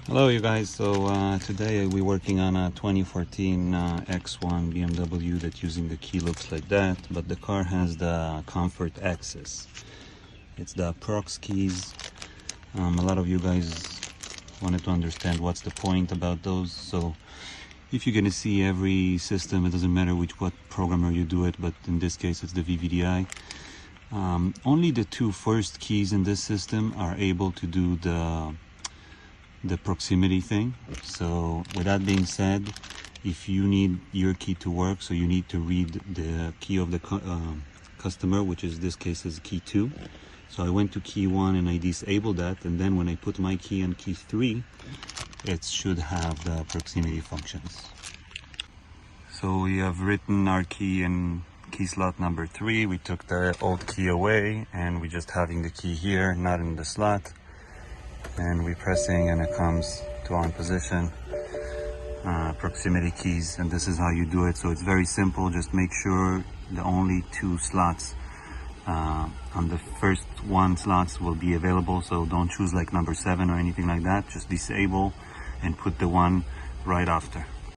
Hello you guys, so today we're working on a 2014 X1 BMW that using the key looks like that, but the car has the comfort access. It's the prox keys. A lot of you guys wanted to understand what's the point about those. So if you're gonna see every system, it doesn't matter what programmer you do it, but in this case it's the VVDI. Only the two first keys in this system are able to do the proximity thing. So with that being said, if you need your key to work, so you need to read the key of the customer, which is this case is key 2. So I went to key 1 and I disabled that, and then when I put my key on key 3, it should have the proximity functions. So we have written our key in key slot number 3. We took the old key away and we're just having the key here, not in the slot. And we're pressing and it comes to on position, proximity keys, and this is how you do it. So it's very simple. Just make sure the only 2 slots on the first 1 slots will be available. So don't choose like number 7 or anything like that. Just disable and put the one right after.